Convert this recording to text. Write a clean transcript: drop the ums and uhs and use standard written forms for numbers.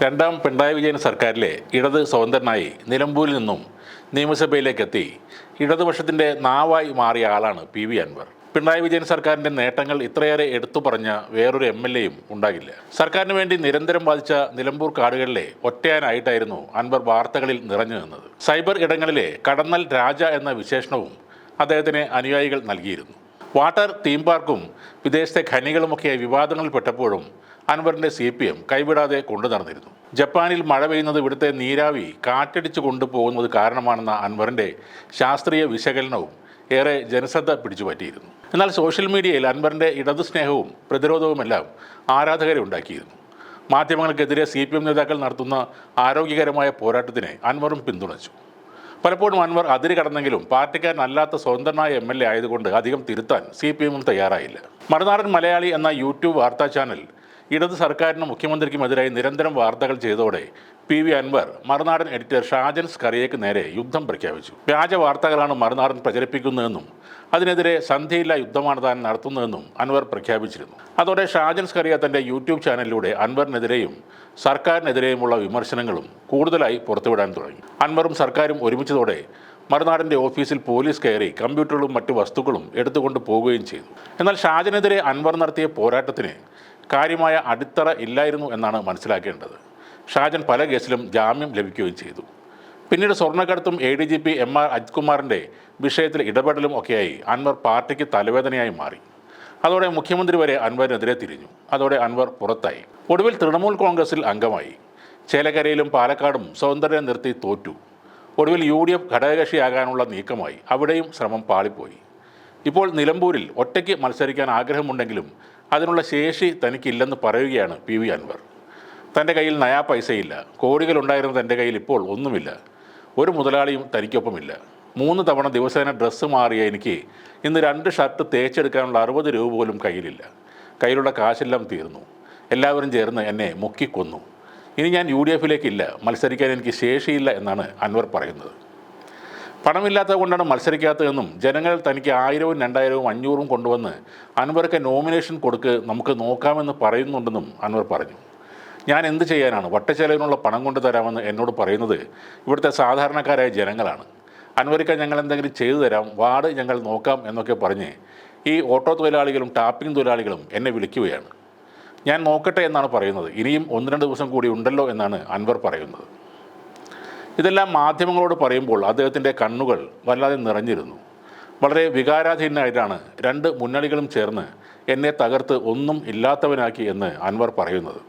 രണ്ടാം പിണറായി വിജയൻ സർക്കാരിലെ ഇടത് സ്വതന്ത്രനായി നിലമ്പൂരിൽ നിന്നും നിയമസഭയിലേക്കെത്തി ഇടതുപക്ഷത്തിൻ്റെ നാവായി മാറിയ ആളാണ് പി.വി. അൻവർ. പിണറായി വിജയൻ സർക്കാരിൻ്റെ നേട്ടങ്ങൾ ഇത്രയേറെ എടുത്തു പറഞ്ഞ വേറൊരു എം.എൽ.എയും ഉണ്ടാകില്ല. സർക്കാരിന് വേണ്ടി നിരന്തരം ബാധിച്ച നിലമ്പൂർ കാടുകളിലെ ഒറ്റയാനായിട്ടായിരുന്നു അൻവർ വാർത്തകളിൽ നിറഞ്ഞു നിന്നത്. സൈബർ ഇടങ്ങളിലെ കടന്നൽ രാജ എന്ന വിശേഷണവും അദ്ദേഹത്തിന് അനുയായികൾ നൽകിയിരുന്നു. വാട്ടർ തീം പാർക്കും വിദേശത്തെ ഖനികളുമൊക്കെ വിവാദങ്ങളിൽപ്പെട്ടപ്പോഴും അൻവറിൻ്റെ CPM കൈവിടാതെ കൊണ്ടു നടന്നിരുന്നു. ജപ്പാനിൽ മഴ പെയ്യുന്നത് ഇവിടുത്തെ നീരാവി കാറ്റടിച്ചു കൊണ്ടുപോകുന്നത് കാരണമാണെന്ന അൻവറിൻ്റെ ശാസ്ത്രീയ വിശകലനവും ഏറെ ജനശ്രദ്ധ പിടിച്ചുപറ്റിയിരുന്നു. എന്നാൽ സോഷ്യൽ മീഡിയയിൽ അൻവറിൻ്റെ ഇടതു സ്നേഹവും പ്രതിരോധവുമെല്ലാം ആരാധകരെ ഉണ്ടാക്കിയിരുന്നു. മാധ്യമങ്ങൾക്കെതിരെ CPM നേതാക്കൾ നടത്തുന്ന ആരോഗ്യകരമായ പോരാട്ടത്തിനെ അൻവറും പിന്തുണച്ചു. പലപ്പോഴും അൻവർ അതിര് കടന്നെങ്കിലും പാർട്ടിക്കാരനല്ലാത്ത സ്വതന്ത്രനായ MLA ആയതുകൊണ്ട് അധികം തിരുത്താൻ CPM തയ്യാറായില്ല. മറുനാടൻ മലയാളി എന്ന യൂട്യൂബ് വാർത്താ ചാനൽ ഇടത് സർക്കാരിനും മുഖ്യമന്ത്രിക്കുമെതിരായി നിരന്തരം വാർത്തകൾ ചെയ്തതോടെ പി.വി. അൻവർ മറുനാടൻ എഡിറ്റർ ഷാജൻ സ്കറിയയ്ക്ക് നേരെ യുദ്ധം പ്രഖ്യാപിച്ചു. വ്യാജ വാർത്തകളാണ് മറുനാടൻ പ്രചരിപ്പിക്കുന്നതെന്നും അതിനെതിരെ സന്ധിയില്ല യുദ്ധമാണ് താൻ നടത്തുന്നതെന്നും അൻവർ പ്രഖ്യാപിച്ചിരുന്നു. അതോടെ ഷാജൻ സ്കറിയ തൻ്റെ യൂട്യൂബ് ചാനലിലൂടെ അൻവറിനെതിരെയും സർക്കാരിനെതിരെയുമുള്ള വിമർശനങ്ങളും കൂടുതലായി പുറത്തുവിടാൻ തുടങ്ങി. അൻവറും സർക്കാരും ഒരുമിച്ചതോടെ മറുനാടിൻ്റെ ഓഫീസിൽ പോലീസ് കയറി കമ്പ്യൂട്ടറുകളും മറ്റു വസ്തുക്കളും എടുത്തുകൊണ്ട് പോവുകയും ചെയ്തു. എന്നാൽ ഷാജനെതിരെ അൻവർ നടത്തിയ പോരാട്ടത്തിന് കാര്യമായ അടിത്തറ ഇല്ലായിരുന്നു എന്നാണ് മനസ്സിലാക്കേണ്ടത്. ഷാജൻ പല കേസിലും ജാമ്യം ലഭിക്കുകയും ചെയ്തു. പിന്നീട് സ്വർണ്ണക്കടത്തും ADGP MR അജിത് കുമാറിൻ്റെ വിഷയത്തിൽ ഇടപെടലും ഒക്കെയായി അൻവർ പാർട്ടിക്ക് തലവേദനയായി മാറി. അതോടെ മുഖ്യമന്ത്രി വരെ അൻവറിനെതിരെ തിരിഞ്ഞു. അതോടെ അൻവർ പുറത്തായി. ഒടുവിൽ തൃണമൂൽ കോൺഗ്രസിൽ അംഗമായി. ചേലക്കരയിലും പാലക്കാടും സ്വതന്ത്രരെ നിർത്തി തോറ്റു. ഒടുവിൽ UDF ഘടകകക്ഷിയാകാനുള്ള നീക്കമായി. അവിടെയും ശ്രമം പാളിപ്പോയി. ഇപ്പോൾ നിലമ്പൂരിൽ ഒറ്റയ്ക്ക് മത്സരിക്കാൻ ആഗ്രഹമുണ്ടെങ്കിലും അതിനുള്ള ശേഷി തനിക്കില്ലെന്ന് പറയുകയാണ് പി.വി. അൻവർ. തൻ്റെ കയ്യിൽ നയാ പൈസയില്ല. കോടികളുണ്ടായിരുന്ന തൻ്റെ കയ്യിൽ ഇപ്പോൾ ഒന്നുമില്ല. ഒരു മുതലാളിയും തനിക്കൊപ്പമില്ല. 3 തവണ ദിവസേന ഡ്രസ്സ് മാറിയ എനിക്ക് ഇന്ന് 2 ഷർട്ട് തേച്ചെടുക്കാനുള്ള 60 രൂപ പോലും കയ്യിലില്ല. കയ്യിലുള്ള കാശെല്ലാം തീർന്നു. എല്ലാവരും ചേർന്ന് എന്നെ മുക്കിക്കൊന്നു. ഇനി ഞാൻ UDFിലേക്കില്ല. മത്സരിക്കാൻ എനിക്ക് ശേഷിയില്ല എന്നാണ് അൻവർ പറയുന്നത്. പണമില്ലാത്തത് കൊണ്ടാണ് മത്സരിക്കാത്തതെന്നും ജനങ്ങൾ തനിക്ക് 1000-ഉം 2000-ഉം 500-ഉം കൊണ്ടുവന്ന് അൻവർക്ക് നോമിനേഷൻ കൊടുക്ക് നമുക്ക് നോക്കാമെന്ന് പറയുന്നുണ്ടെന്നും അൻവർ പറഞ്ഞു. ഞാൻ എന്ത് ചെയ്യാനാണ്? വട്ടച്ചെലവിനുള്ള പണം കൊണ്ട് തരാമെന്ന് എന്നോട് പറയുന്നത് ഇവിടുത്തെ സാധാരണക്കാരായ ജനങ്ങളാണ്. അൻവർക്ക് ഞങ്ങൾ എന്തെങ്കിലും ചെയ്തു തരാം, വാർഡ് ഞങ്ങൾ നോക്കാം എന്നൊക്കെ പറഞ്ഞ് ഈ ഓട്ടോ തൊഴിലാളികളും ടാപ്പിംഗ് തൊഴിലാളികളും എന്നെ വിളിക്കുകയാണ്. ഞാൻ നോക്കട്ടെ എന്നാണ് പറയുന്നത്. ഇനിയും 1-2 ദിവസം കൂടി ഉണ്ടല്ലോ എന്നാണ് അൻവർ പറയുന്നത്. ഇതെല്ലാം മാധ്യമങ്ങളോട് പറയുമ്പോൾ അദ്ദേഹത്തിൻ്റെ കണ്ണുകൾ വല്ലാതെ നിറഞ്ഞിരുന്നു. വളരെ വികാരാധീനനായിട്ടാണ് 2 മുന്നണികളും ചേർന്ന് എന്നെ തകർത്ത് ഒന്നും ഇല്ലാത്തവനാക്കി എന്ന് അൻവർ പറയുന്നത്.